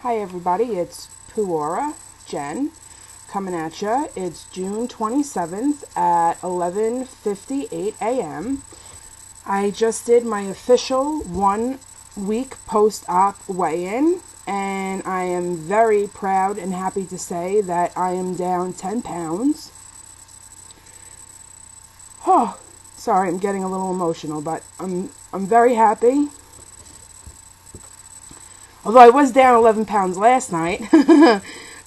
Hi everybody, it's Puora, Jen, coming at ya. It's June 27th at 11:58 a.m. I just did my official 1-week post-op weigh-in, and I am very proud and happy to say that I am down 10 pounds. Oh, sorry, I'm getting a little emotional, but I'm very happy. Although I was down 11 pounds last night,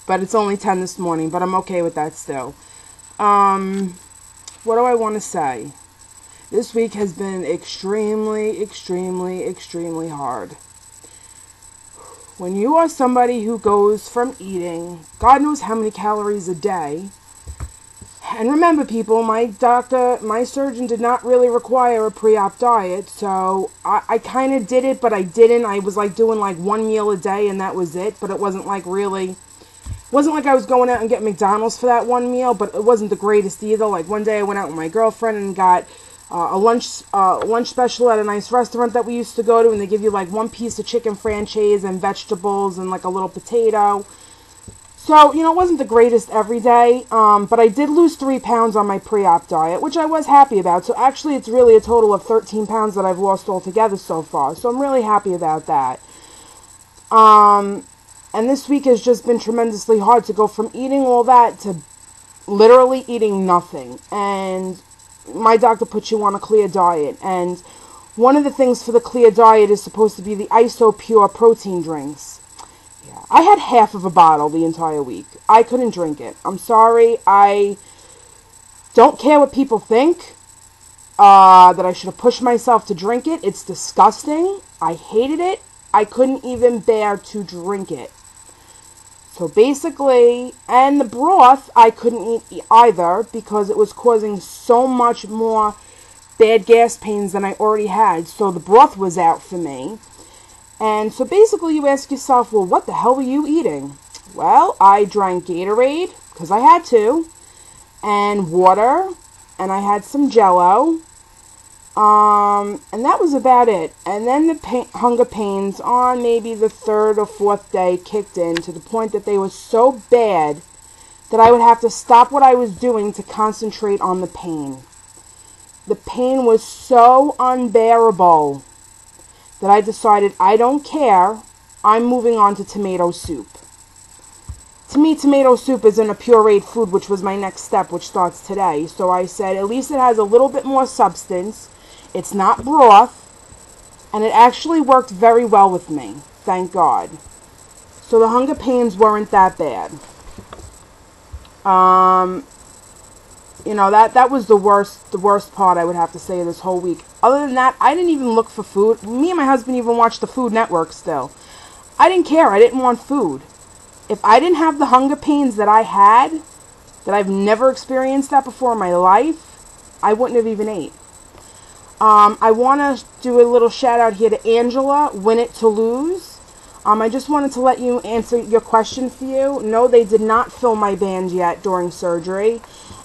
but it's only 10 this morning, but I'm okay with that still. What do I want to say? This week has been extremely hard. When you are somebody who goes from eating God knows how many calories a day, and remember people, my surgeon did not really require a pre-op diet, so I kind of did it, but I didn't. I was like doing like one meal a day and that was it, but it wasn't like I was going out and getting McDonald's for that one meal, but it wasn't the greatest either. Like one day I went out with my girlfriend and got a lunch special at a nice restaurant that we used to go to, and they give you like one piece of chicken franchise and vegetables and like a little potato. So, it wasn't the greatest every day, but I did lose 3 pounds on my pre-op diet, which I was happy about. So actually, it's really a total of 13 pounds that I've lost altogether so far. So I'm really happy about that. And this week has just been tremendously hard to go from eating all that to literally eating nothing. And my doctor puts you on a clear diet. And one of the things for the clear diet is supposed to be the ISO Pure protein drinks. I had half of a bottle the entire week. I couldn't drink it. I'm sorry. I don't care what people think. That I should have pushed myself to drink it. It's disgusting. I hated it. I couldn't even bear to drink it. So basically, and the broth, I couldn't eat either because it was causing so much more bad gas pains than I already had. So the broth was out for me. And so basically you ask yourself, well, what the hell were you eating? Well, I drank Gatorade, because I had to, and water, and I had some Jell-O, and that was about it. And then the hunger pains on maybe the 3rd or 4th day kicked in to the point that they were so bad that I would have to stop what I was doing to concentrate on the pain. The pain was so unbearable that I decided I don't care, I'm moving on to tomato soup. To me, tomato soup isn't a pureed food, which was my next step, which starts today. So I said, at least it has a little bit more substance, it's not broth, and it actually worked very well with me, thank God. So the hunger pains weren't that bad. That was the worst part, I would have to say, of this whole week. Other than that, I didn't even look for food. Me and my husband even watched the Food Network still. I didn't care. I didn't want food. If I didn't have the hunger pains that I had, that I've never experienced that before in my life, I wouldn't have even ate. I want to do a little shout out here to Angela, Win It to Lose. I just wanted to let you answer your question for you. No, they did not fill my band yet during surgery.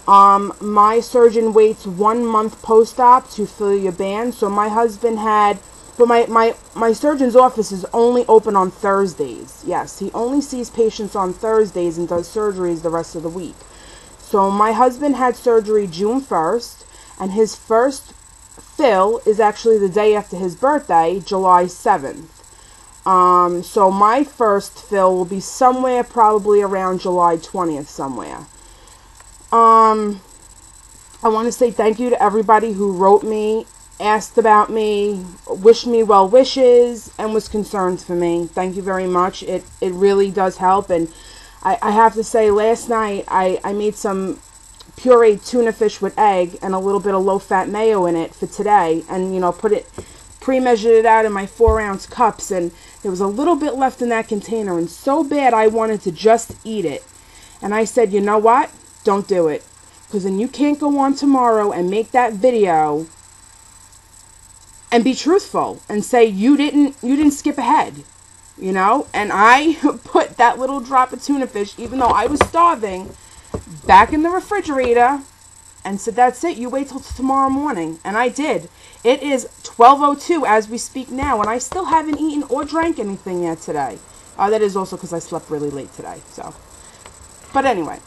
My surgeon waits 1 month post-op to fill your band. So my husband had, but my surgeon's office is only open on Thursdays. Yes, he only sees patients on Thursdays and does surgeries the rest of the week. So my husband had surgery June 1st, and his first fill is actually the day after his birthday, July 7th. So my first fill will be somewhere probably around July 20th somewhere. I want to say thank you to everybody who wrote me, asked about me, wished me well wishes, and was concerned for me. Thank you very much. It really does help. And I have to say, last night I made some pureed tuna fish with egg and a little bit of low-fat mayo in it for today, and pre-measured it out in my 4-ounce cups, and there was a little bit left in that container, and so bad I wanted to just eat it. And I said, you know what? Don't do it, because then you can't go on tomorrow and make that video and be truthful and say you didn't skip ahead, and I put that little drop of tuna fish, even though I was starving, back in the refrigerator and said, that's it, you wait till tomorrow morning. And I did. It is 12:02 as we speak now, and I still haven't eaten or drank anything yet today. That is also because I slept really late today. So, but anyway.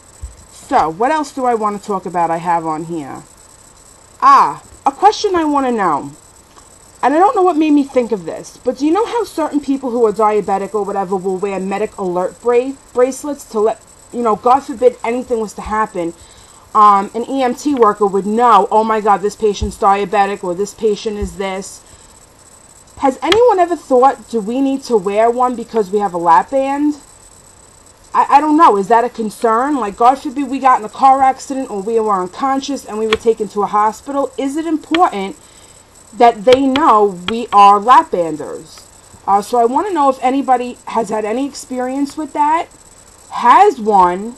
So, what else do I want to talk about I have on here? A question I want to know. And I don't know what made me think of this, but do you know how certain people who are diabetic or whatever will wear medic alert bracelets to let, God forbid anything was to happen, an EMT worker would know, oh my God, this patient's diabetic or this patient is this. Has anyone ever thought, do we need to wear one because we have a lap band? I don't know. Is that a concern? Like, God forbid we got in a car accident or we were unconscious and we were taken to a hospital. Is it important that they know we are lap banders? So I want to know if anybody has had any experience with that, has one,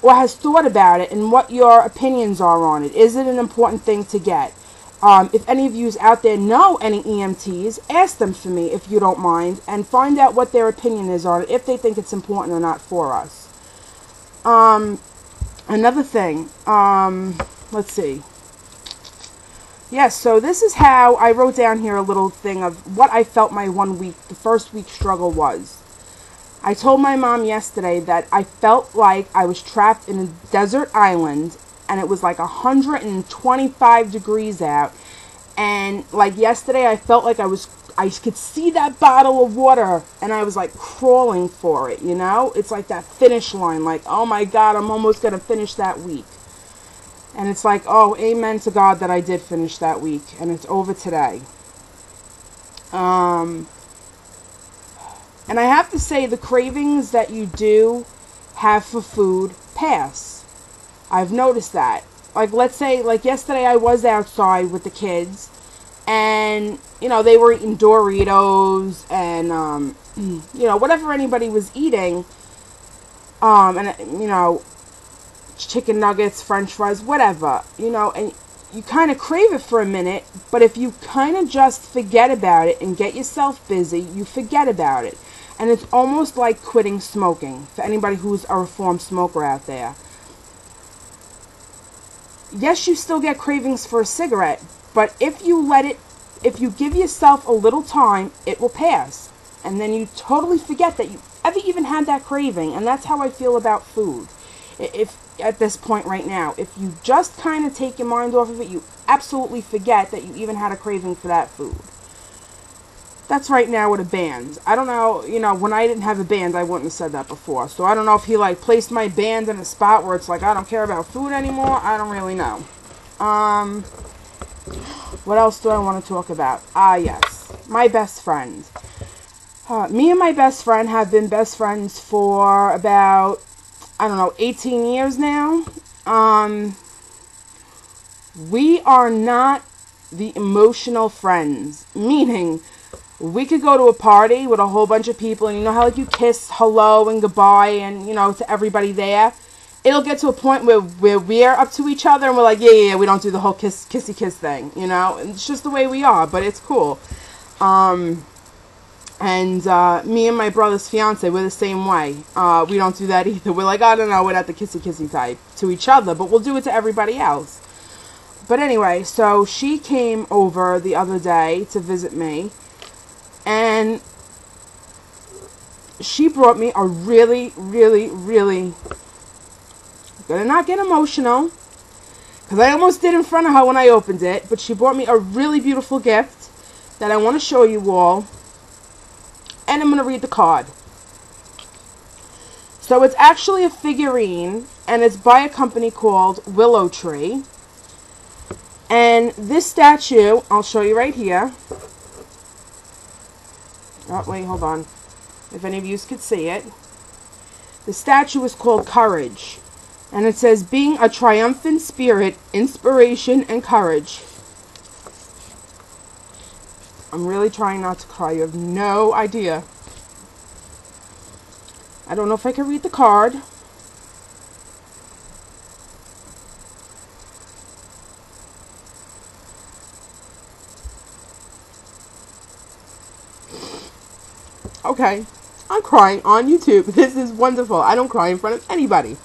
or has thought about it, and what your opinions are on it. Is it an important thing to get? If any of you out there know any EMTs, ask them for me if you don't mind, and find out what their opinion is on it, if they think it's important or not for us. Another thing, let's see. Yes, so this is how I wrote down here a little thing of what I felt my the first week struggle was. I told my mom yesterday that I felt like I was trapped in a desert island, and it was like 125 degrees out. And like yesterday, I felt like I could see that bottle of water, and I was like crawling for it, It's like that finish line, like, oh my God, I'm almost going to finish that week. And it's like, oh, amen to God that I did finish that week, and it's over today. And I have to say, the cravings that you do have for food pass. I've noticed that. Like, let's say, like yesterday I was outside with the kids, and, they were eating Doritos and, whatever anybody was eating, and, chicken nuggets, french fries, whatever, and you kind of crave it for a minute, but if you kind of just forget about it and get yourself busy, you forget about it. And it's almost like quitting smoking, for anybody who's a reformed smoker out there. Yes, you still get cravings for a cigarette, but if you give yourself a little time, it will pass. And then you totally forget that you ever even had that craving. And that's how I feel about food. If at this point right now, if you just kind of take your mind off of it, you absolutely forget that you even had a craving for that food. That's right now with a band. I don't know, when I didn't have a band, I wouldn't have said that before. So I don't know if he, placed my band in a spot where it's like, I don't care about food anymore. I don't really know. What else do I want to talk about? Yes. My best friend. Me and my best friend have been best friends for about, 18 years now. We are not the emotional friends. Meaning, we could go to a party with a whole bunch of people, and you know how you kiss hello and goodbye and, to everybody there? It'll get to a point where we're up to each other and we're like, yeah, we don't do the whole kissy kiss thing, It's just the way we are, but it's cool. And me and my brother's fiance, we're the same way. We don't do that either. We're like, I don't know, we're not the kissy type to each other, but we'll do it to everybody else. But anyway, so she came over the other day to visit me. And she brought me a really, really, really, I'm gonna not get emotional, because I almost did in front of her when I opened it, but she brought me a really beautiful gift that I want to show you all, and I'm going to read the card. So it's actually a figurine, and it's by a company called Willow Tree, and this statue, I'll show you right here. Oh, wait, hold on. If any of you could see it. The statue is called Courage. And it says, being a triumphant spirit, inspiration, and courage. I'm really trying not to cry. You have no idea. I don't know if I can read the card. Okay, I'm crying on YouTube. This is wonderful. I don't cry in front of anybody.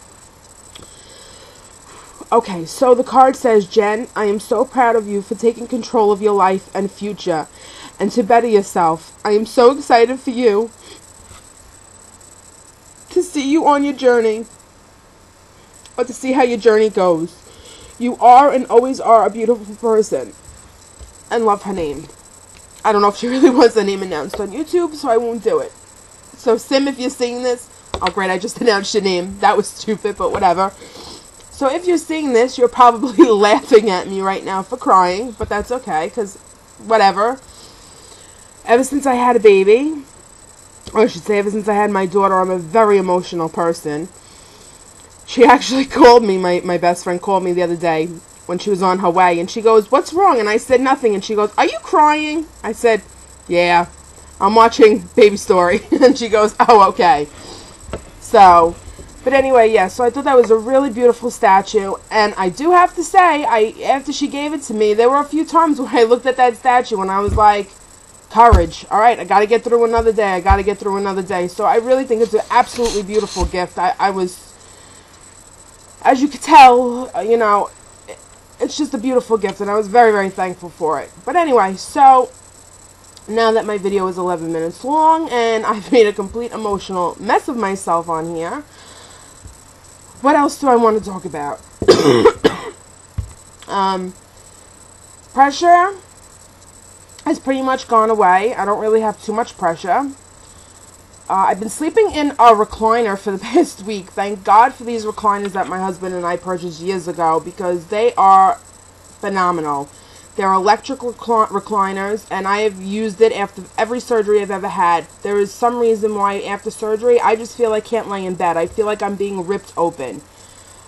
Okay, so the card says, Jen, I am so proud of you for taking control of your life and future and to better yourself. I am so excited for you to see you on your journey, or to see how your journey goes. You are and always are a beautiful person. And love her name. I don't know if she really wants the name announced on YouTube, so I won't do it. So Sim, if you're seeing this, oh great, I just announced your name. That was stupid, but whatever. So if you're seeing this, you're probably laughing at me right now for crying, but that's okay, because whatever. Ever since I had a baby, or I should say ever since I had my daughter, I'm a very emotional person. She actually called me, my best friend called me the other day when she was on her way, and she goes, "What's wrong?" And I said nothing, and she goes, "Are you crying?" I said, "Yeah, I'm watching Baby Story." And she goes, "Oh, okay." So, but anyway, yeah, so I thought that was a really beautiful statue, and I do have to say, after she gave it to me, there were a few times where I looked at that statue and I was like, courage, alright, I gotta get through another day, so I really think it's an absolutely beautiful gift. I was, as you could tell, you know, it's just a beautiful gift, and I was very, very thankful for it. But anyway, so now that my video is 11 minutes long, and I've made a complete emotional mess of myself on here, what else do I want to talk about? Pressure has pretty much gone away. I don't really have too much pressure. I've been sleeping in a recliner for the past week. Thank God for these recliners that my husband and I purchased years ago, because they are phenomenal. They're electric recliners, and I have used it after every surgery I've ever had. There is some reason why after surgery, I just feel I can't lay in bed. I feel like I'm being ripped open.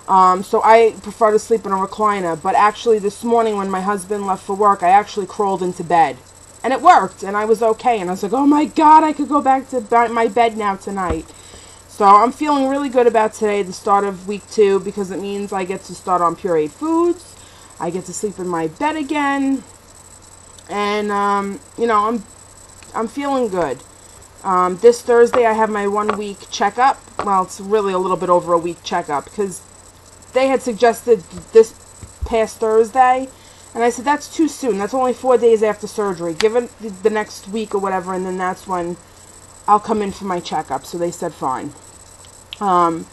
So I prefer to sleep in a recliner. But actually this morning when my husband left for work, I actually crawled into bed. And it worked, and I was okay. And I was like, oh my God, I could go back to my bed now tonight. So I'm feeling really good about today, the start of week 2, because it means I get to start on pureed foods. I get to sleep in my bed again. And, you know, I'm feeling good. This Thursday I have my 1-week checkup. Well, it's really a little bit over a week checkup, because they had suggested this past Thursday, and I said, that's too soon. That's only 4 days after surgery. Give it the next week or whatever, and then that's when I'll come in for my checkup. So they said fine. Other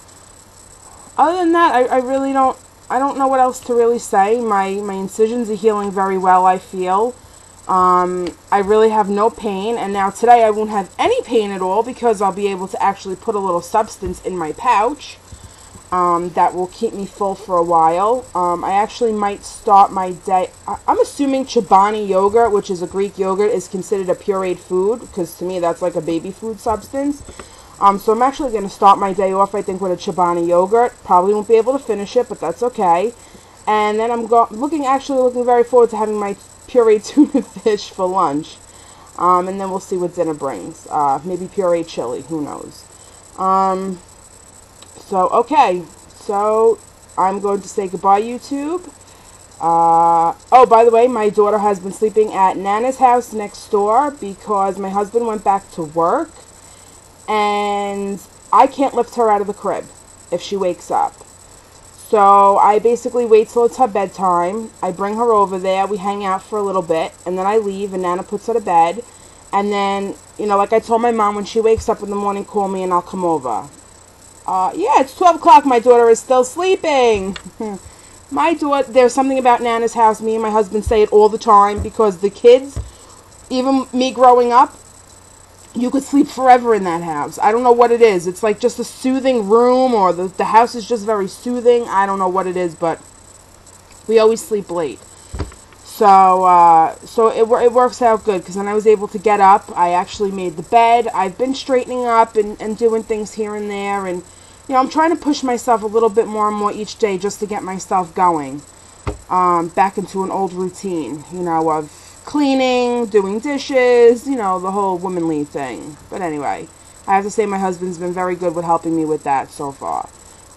than that, I really don't know what else to really say. My incisions are healing very well, I feel. I really have no pain, and now today I won't have any pain at all, because I'll be able to actually put a little substance in my pouch. That will keep me full for a while. I actually might start my day. I'm assuming Chobani yogurt, which is a Greek yogurt, is considered a pureed food, because to me that's like a baby food substance. So I'm actually going to start my day off, I think, with a Chobani yogurt. Probably won't be able to finish it, but that's okay. And then I'm looking very forward to having my pureed tuna fish for lunch. And then we'll see what dinner brings. Maybe pureed chili, who knows. So, okay, so I'm going to say goodbye, YouTube. Oh, by the way, my daughter has been sleeping at Nana's house next door, because my husband went back to work, and I can't lift her out of the crib if she wakes up. So I basically wait till it's her bedtime. I bring her over there, we hang out for a little bit, and then I leave, and Nana puts her to bed. And then, you know, like I told my mom, when she wakes up in the morning, call me and I'll come over. Yeah, it's 12 o'clock. My daughter is still sleeping. My daughter, there's something about Nana's house. Me and my husband say it all the time, because the kids, even me growing up, you could sleep forever in that house. I don't know what it is. It's like just a soothing room, or the house is just very soothing. I don't know what it is, but we always sleep late. So, it works out good, because then I was able to get up. I actually made the bed. I've been straightening up and doing things here and there, and, you know, I'm trying to push myself a little bit more and more each day, just to get myself going, back into an old routine, you know, of cleaning, doing dishes, you know, the whole womanly thing. But anyway, I have to say my husband's been very good with helping me with that so far.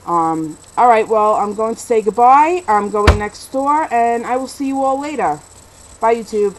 Alright, well, I'm going to say goodbye. I'm going next door, and I will see you all later. Bye, YouTube.